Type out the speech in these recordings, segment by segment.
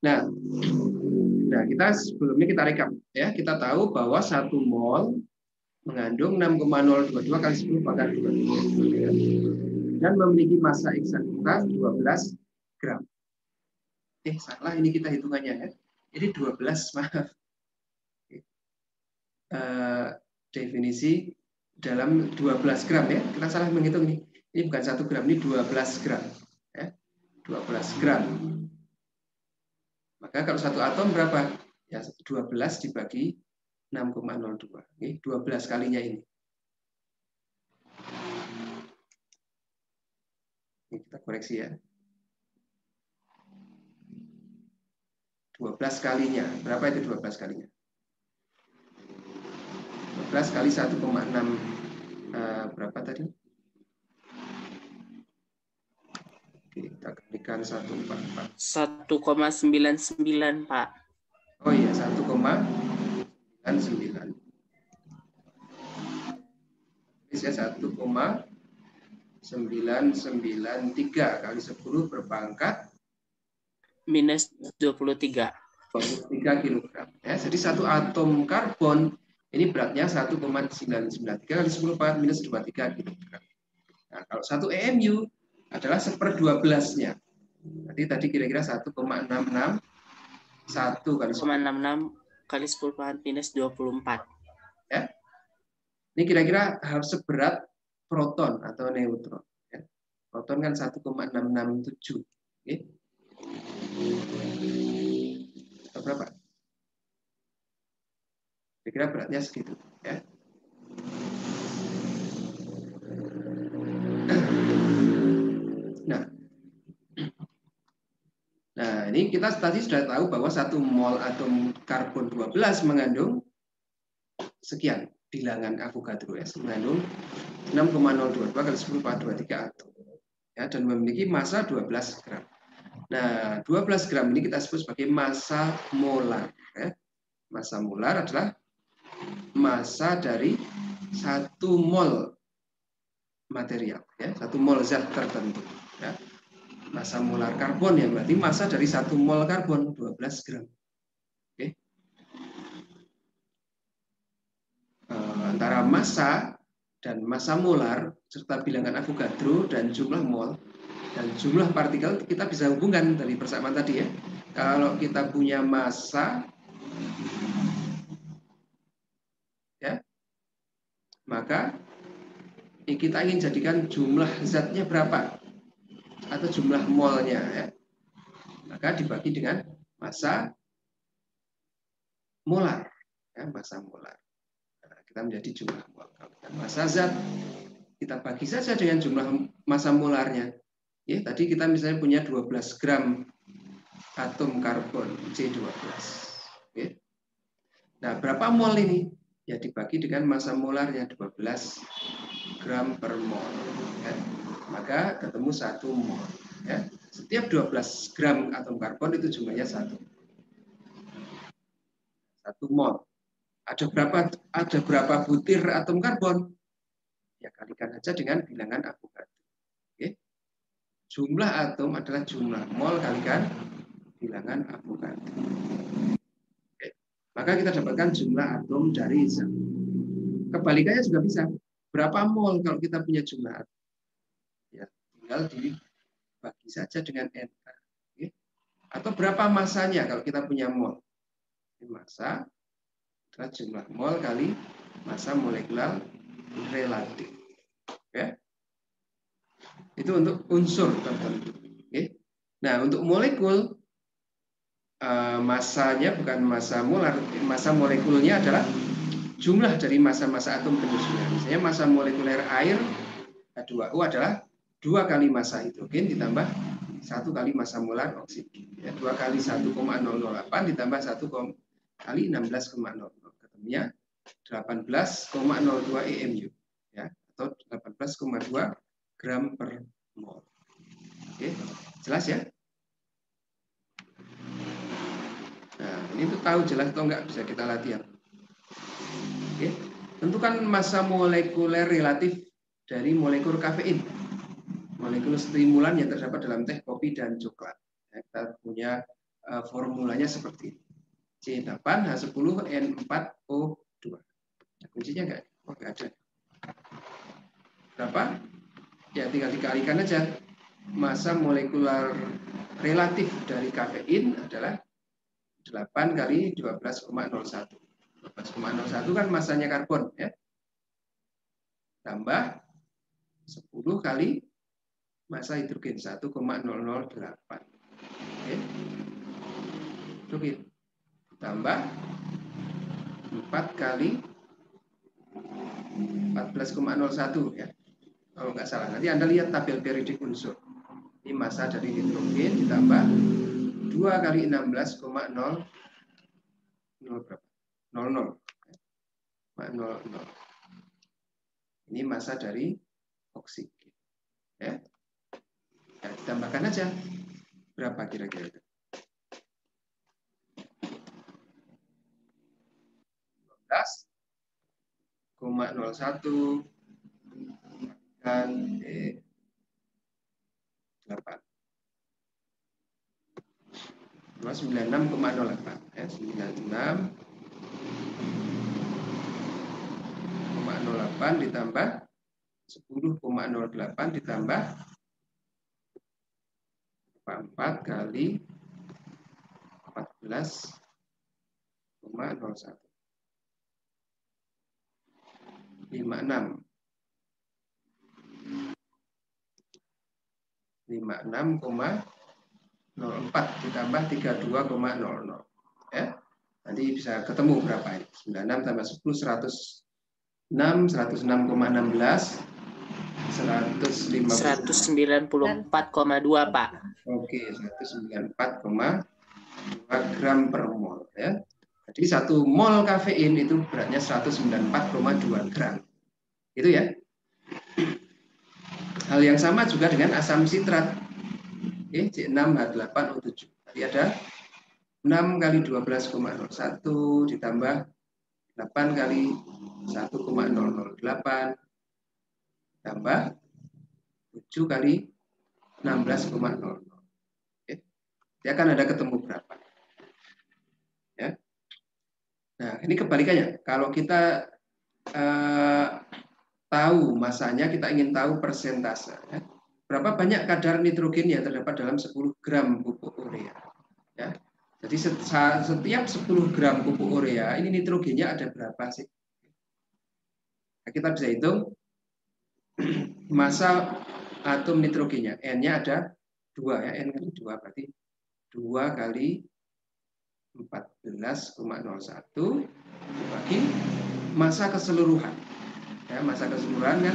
Nah, kita sebelumnya kita rekap ya. Kita tahu bahwa 1 mol mengandung 6,022 kali 10 pangkat 2 dan memiliki massa eksakta 12 gram. Salah ini kita hitungannya ya. Ini 12, maaf. Definisi dalam 12 gram ya. Kita salah menghitung nih. Ini bukan 1 gram, ini 12 gram. Ya. 12 gram. Maka kalau satu atom berapa? Ya 12 dibagi 6,02. Oke, 12 kalinya ini. Ini kita koreksi ya. 12 kalinya. Berapa itu 12 kalinya? 12 kali 1,6 berapa tadi? Oke, kita kalikan 1,44. 1,99, Pak. Oh iya, 1,99. Bisa 1,993 kali 10 berpangkat minus 23. 23 kilogram. Ya, jadi satu atom karbon ini beratnya 1,993 kali 10 pangkat minus 23 kilogram. Nah, kalau satu EMU adalah 1/12-nya. Jadi tadi kira-kira 1,661 kali 1,66 kali 10 pangkat minus 24. Ya. Ini kira-kira harus seberat proton atau neutron. Ya. Proton kan 1,667. Oke. Atau berapa? Kira-kira beratnya segitu. Ya. Nah, ini kita tadi sudah tahu bahwa 1 mol atom karbon 12 mengandung sekian bilangan Avogadro ya, mengandung 6,022 kali 10 pangkat 23 atom. Ya, dan memiliki massa 12 gram. Nah, 12 gram ini kita sebut sebagai massa molar. Ya. Massa molar adalah massa dari 1 mol material, ya, 1 mol zat tertentu. Ya. Massa molar karbon ya, berarti massa dari 1 mol karbon 12 gram. Oke. Antara massa dan massa molar serta bilangan Avogadro dan jumlah mol dan jumlah partikel kita bisa hubungkan dari persamaan tadi ya. Kalau kita punya massa ya, maka kita ingin jadikan jumlah zatnya berapa atau jumlah molnya ya. Maka dibagi dengan massa molar ya, massa molar. Nah, kita menjadi jumlah mol. Massa zat kita bagi saja dengan jumlah massa molarnya. Ya, tadi kita misalnya punya 12 gram atom karbon C12. Oke. Nah, berapa mol ini? Ya dibagi dengan massa molarnya 12 gram per mol. Ya. Maka ketemu 1 mol. Ya. Setiap 12 gram atom karbon itu jumlahnya 1 mol. Ada berapa butir atom karbon? Ya kalikan saja dengan bilangan Avogadro. Oke. Jumlah atom adalah jumlah mol kalikan bilangan Avogadro. Oke. Maka kita dapatkan jumlah atom dari zat. Kebalikannya juga bisa. Berapa mol kalau kita punya jumlah atom? Ya, tinggal dibagi saja dengan N. Oke. Atau berapa masanya kalau kita punya mol? Massa adalah jumlah mol kali massa molekular relatif. Ya. Itu untuk unsur tertentu. Oke. Nah, untuk molekul massanya bukan massa molar, massa molekulnya adalah jumlah dari massa-massa atom penyusunnya. Misalnya massa molekuler air H2O adalah 2 kali massa hidrogen ditambah 1 kali massa molar oksigen. Ya, 2 kali 1,008 ditambah 1 kali 16,00. Ketemunya 18,02 EMU. Ya, atau 18,2 gram per mol. Oke, jelas ya? Nah, ini untuk tahu jelas atau enggak bisa kita latihan. Oke. Tentukan massa molekuler relatif dari molekul kafein, molekul stimulan yang terdapat dalam teh, kopi, dan coklat. Kita punya formulanya seperti ini. C8H10N4O2. Kuncinya enggak? Oh, enggak ada. Berapa? Ya tinggal dikalikan aja. Massa molekular relatif dari kafein adalah 8 kali 12,01. 12,01 kan masanya karbon ya. Tambah 10 kali massa hidrogen 1,008. Oke. Hidrogen. Tambah 4 kali 14,01 ya. Kalau nggak salah. Nanti Anda lihat tabel periodik unsur. Ini massa dari hidrogen ditambah 2 kali 16,0 berapa? 00. 00. Ini massa dari oksigen. Ya. Nah, ditambahkan aja. Berapa kira-kira? 12,01 dan 8. 96,08 ya, 96,08 ditambah 10,08 ditambah 4 kali 14,01 56 56,04 ditambah 32,00 ya. Nanti bisa ketemu berapa ini? 96 tambah 10 106 106,16 194,2 Pak. Oke, 194,2 gram per mol ya. Jadi 1 mol kafein itu beratnya 194,2 gram. Itu ya. Hal yang sama juga dengan asam sitrat. Oke, C6H8O7. Tadi ada 6 kali 12,01 ditambah 8 kali 1,008 tambah 7 kali 16,00. Oke. Dia akan ada ketemu berapa. Ya. Nah, ini kebalikannya. Kalau kita tahu masanya, kita ingin tahu persentase. Ya. Berapa banyak kadar nitrogen yang terdapat dalam 10 gram pupuk urea. Ya. Jadi setiap 10 gram pupuk urea, ini nitrogennya ada berapa sih? Nah, kita bisa hitung massa atom nitrogennya. N-nya ada 2 ya, N kali 2 berarti 2 kali 14,01 dibagi massa keseluruhan. Ya, massa keseluruhan kan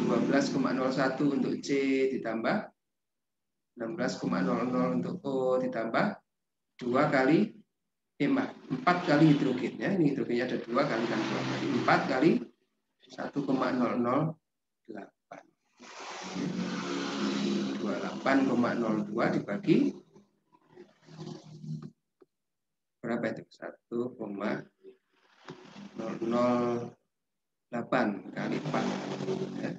12,01 untuk C ditambah 16,00 untuk O ditambah 2 kali 4 kali hidrogen ya. Ini hidrogennya ada 2 kali kan 2 kali 4 kali 1,008. 28,02 dibagi berapa itu? 1,008 kali 4 ya.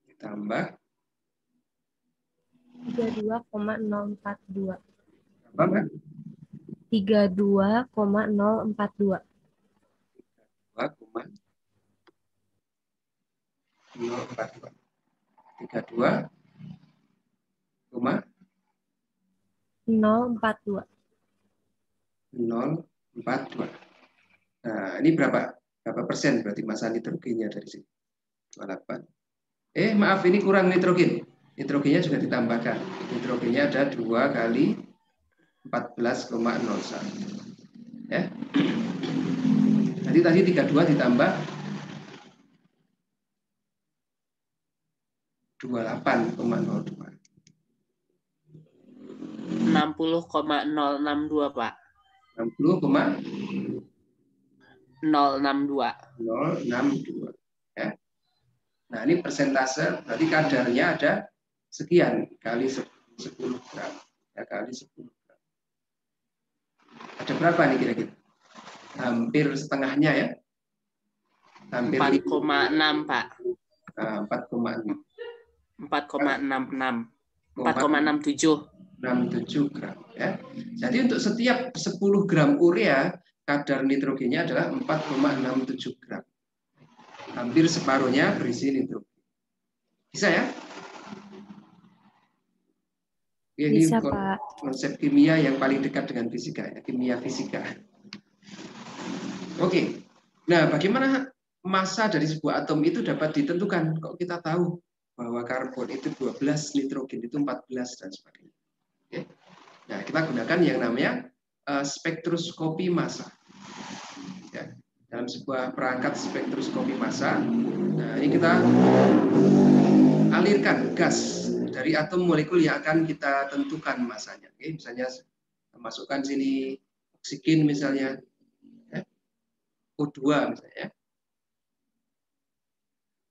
Ditambah 32,042. Berapa? 32,042. 32,042. 32,042. 042. Nah, ini berapa? Berapa persen berarti massa nitrogennya dari sini? 28. Maaf, ini kurang nitrogen. Nitrogennya juga ditambahkan. Nitrogennya ada 2 kali 14,01. Ya. Nanti tadi 32 ditambah 28,02. 60,062 Pak. 60,062. 062. Ya. Nah, ini persentase, berarti kadarnya ada sekian kali 10 gram. Ya, kali 10 gram. Ada berapa nih kira-kira? Hampir setengahnya ya. Hampir 4,6 Pak. 4,6. 4,66. 4,67. 67 gram ya. Jadi untuk setiap 10 gram urea kadar nitrogennya adalah 4,67 gram. Hampir separuhnya berisi nitrogen. Bisa ya? Ya, ini Bisa, Pak. konsep kimia yang paling dekat dengan fisika, ya, kimia fisika. Oke. Nah, bagaimana massa dari sebuah atom itu dapat ditentukan? Kok kita tahu bahwa karbon itu 12, nitrogen itu 14 dan sebagainya. Oke. Nah, kita gunakan yang namanya spektroskopi massa. Ya, dalam sebuah perangkat spektroskopi massa, nah ini kita alirkan gas dari atom molekul yang akan kita tentukan masanya. Oke, misalnya masukkan sini oksigen misalnya, ya, O2 misalnya.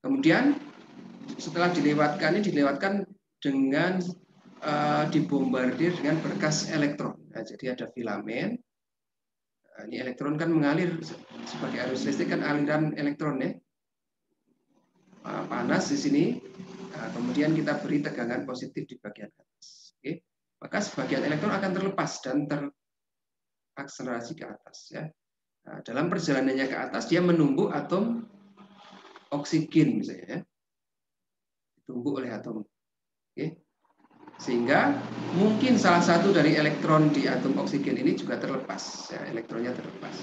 Kemudian setelah dilewatkan dengan dibombardir dengan berkas elektron. Nah, jadi ada filamen. Nah, ini elektron kan mengalir sebagai arus listrik kan aliran elektron ya. Panas di sini. Nah, kemudian kita beri tegangan positif di bagian atas. Oke. Maka sebagian elektron akan terlepas dan terakselerasi ke atas ya. Nah, dalam perjalanannya ke atas dia menumbuk atom oksigen misalnya ya. Ditumbuk oleh atom. Oke. Sehingga mungkin salah satu dari elektron di atom oksigen ini juga terlepas, ya, elektronnya terlepas.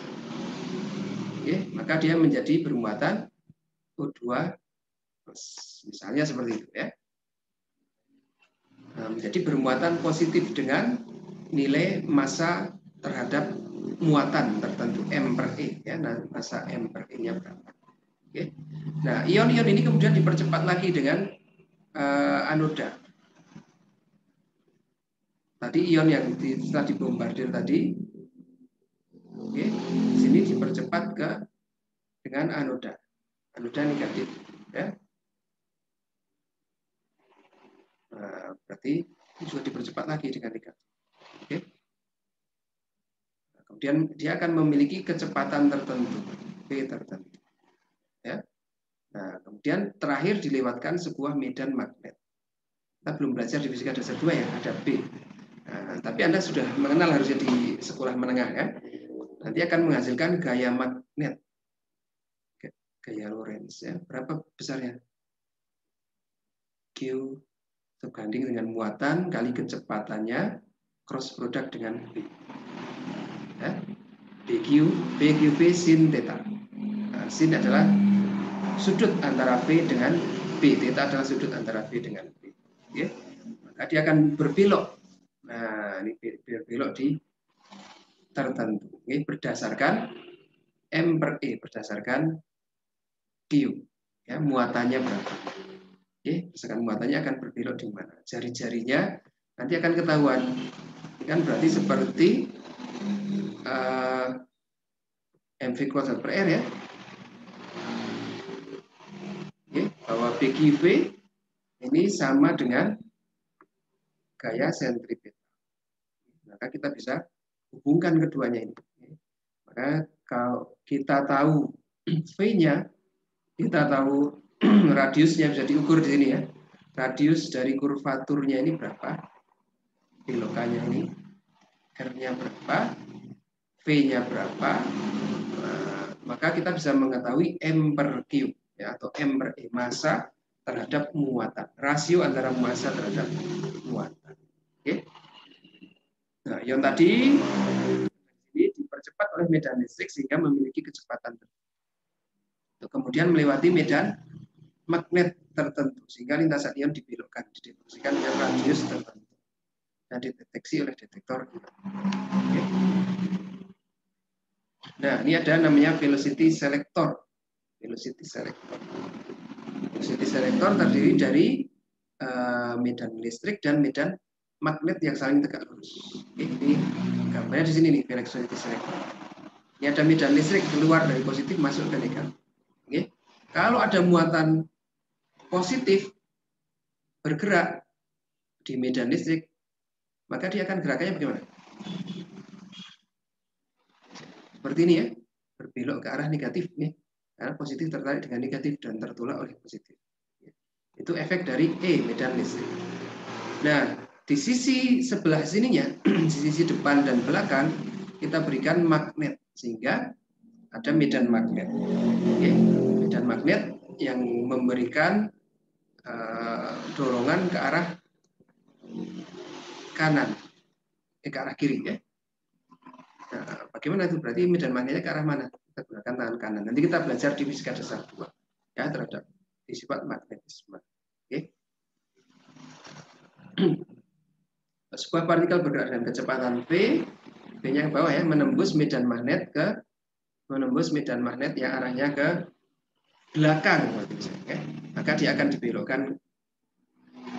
Oke, maka dia menjadi bermuatan O2+. Misalnya seperti itu ya. Nah, menjadi bermuatan positif dengan nilai massa terhadap muatan tertentu M/E ya. Nah, massa M/E-nya berapa? Oke. Nah, ion-ion ini kemudian dipercepat lagi dengan anoda. Tadi ion yang setelah dibombardir tadi, oke, di sini dipercepat dengan anoda negatif, ya. Nah, berarti ini juga dipercepat lagi dengan negatif, oke. Nah, kemudian dia akan memiliki kecepatan tertentu, V tertentu, ya. Nah, kemudian terakhir dilewatkan sebuah medan magnet. Kita belum belajar di fisika dasar 2 ya, ada B. Nah, tapi Anda sudah mengenal harusnya di sekolah menengah ya. Nanti akan menghasilkan gaya magnet, gaya Lorentz ya. Berapa besarnya? Q sebanding dengan muatan kali kecepatannya cross product dengan B. Ya. BQV sin theta. Nah, sin adalah sudut antara V dengan B. Theta adalah sudut antara V dengan B. Ya. Maka dia akan berbelok. Nah, ini berbelok di tertentu. Ini berdasarkan M/E, berdasarkan Q. Ya, muatannya berapa. Oke, misalkan muatannya akan berbelok di mana. Jari-jarinya nanti akan ketahuan. Ini kan berarti seperti mv kuadrat per R ya. Oke, bahwa BQV ini sama dengan gaya sentripetal. Maka kita bisa hubungkan keduanya ini. Maka kalau kita tahu V-nya, kita tahu radiusnya bisa diukur di sini ya. Radius dari kurvaturnya ini berapa? Belokannya ini. R-nya berapa? V-nya berapa? Nah, maka kita bisa mengetahui M/Q ya, atau M/E, massa terhadap muatan. Rasio antara massa terhadap muatan. Oke. Nah, ion tadi ini dipercepat oleh medan listrik sehingga memiliki kecepatan tertentu. Kemudian melewati medan magnet tertentu sehingga lintasan ion dibelokkan, didistribusikan dengan radius tertentu dan dideteksi oleh detektor. Oke. Nah, ini ada namanya velocity selector. Velocity selector. Velocity selector terdiri dari medan listrik dan medan magnet yang saling tegak lurus. Oke, ini gambarnya di sini nih, velocity selector. Ini ada medan listrik keluar dari positif masuk ke negatif. Oke. Kalau ada muatan positif bergerak di medan listrik, maka dia akan gerakannya bagaimana? Seperti ini ya, berbelok ke arah negatif nih. Karena positif tertarik dengan negatif dan tertolak oleh positif. Itu efek dari medan listrik. Nah, di sisi sebelah sininya, di sisi depan dan belakang, kita berikan magnet sehingga ada medan magnet. Oke, medan magnet yang memberikan dorongan ke arah kanan, ke arah kiri ya. Nah, bagaimana itu? Berarti medan magnetnya ke arah mana? Kita gunakan tangan kanan. Nanti kita belajar di fisika dasar 2 ya terhadap sifat magnetisme. Oke. Sebuah partikel bergerak dengan kecepatan v, v-nya ke bawah ya, menembus medan magnet yang arahnya ke belakang, ya. Maka dia akan dibelokkan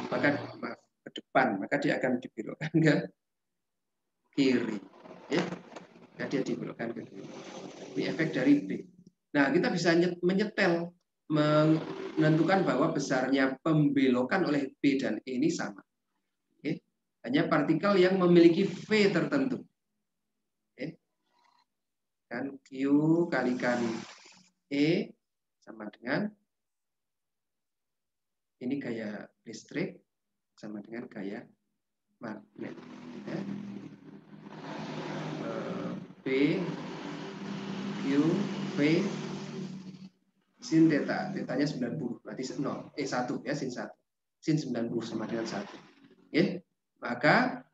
ke depan, maka dia akan dibelokkan ke kiri. Ya. Maka dia dibelokkan ke kiri. Ini efek dari B. Nah, kita bisa menyetel, menentukan bahwa besarnya pembelokan oleh B dan E ini sama. Oke. Hanya partikel yang memiliki V tertentu. Oke. Kan Q kalikan E sama dengan ini gaya listrik sama dengan gaya magnet. Ya. B, Q, V, sin theta. Tetanya 90, berarti 0. E1 ya, sin 1. Sin 90 sama dengan 1. Ya. Maka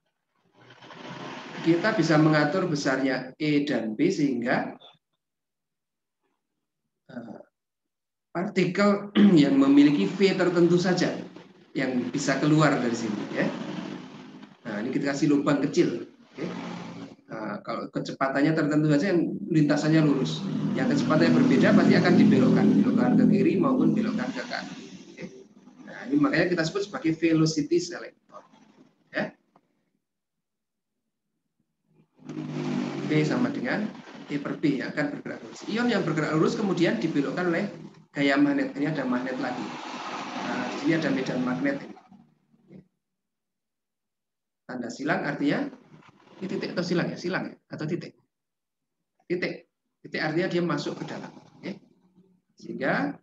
kita bisa mengatur besarnya E dan B sehingga partikel yang memiliki V tertentu saja yang bisa keluar dari sini ya. Nah, ini kita kasih lubang kecil. Oke. Nah, kalau kecepatannya tertentu saja yang lintasannya lurus. Yang kecepatannya berbeda pasti akan dibelokkan ke kiri maupun belokkan ke kanan. Oke. Nah, ini makanya kita sebut sebagai velocity selector. Ya. V sama dengan E per B yang akan bergerak lurus. Ion yang bergerak lurus kemudian dibelokkan oleh gaya magnet. Ini ada magnet lagi. Nah, di sini ada medan magnet. Tanda silang artinya ini titik atau silang ya? Silang ya? Atau titik? Titik. Titik artinya dia masuk ke dalam. Oke. Sehingga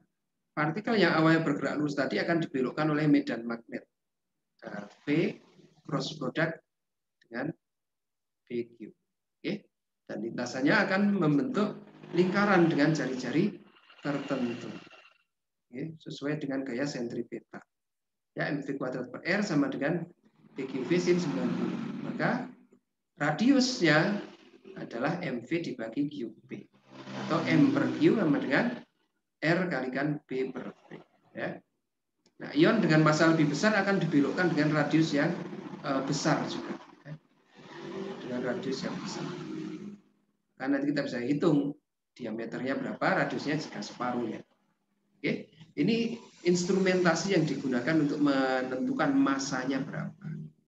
partikel yang awalnya bergerak lurus tadi akan dibelokkan oleh medan magnet. V cross product dengan BQ. Oke. Dan lintasannya akan membentuk lingkaran dengan jari-jari tertentu. Oke. Sesuai dengan gaya sentripeta. Ya, mv kuadrat per r sama dengan PQV sin 90. Maka radiusnya adalah mv dibagi QB. Atau M per Q sama dengan R kalikan B per V. Ya. Nah, ion dengan massa lebih besar akan dibelokkan dengan radius yang besar juga. Ya. Dengan radius yang besar. Karena nanti kita bisa hitung diameternya berapa, radiusnya jika separuhnya. Oke. Ini instrumentasi yang digunakan untuk menentukan massanya berapa.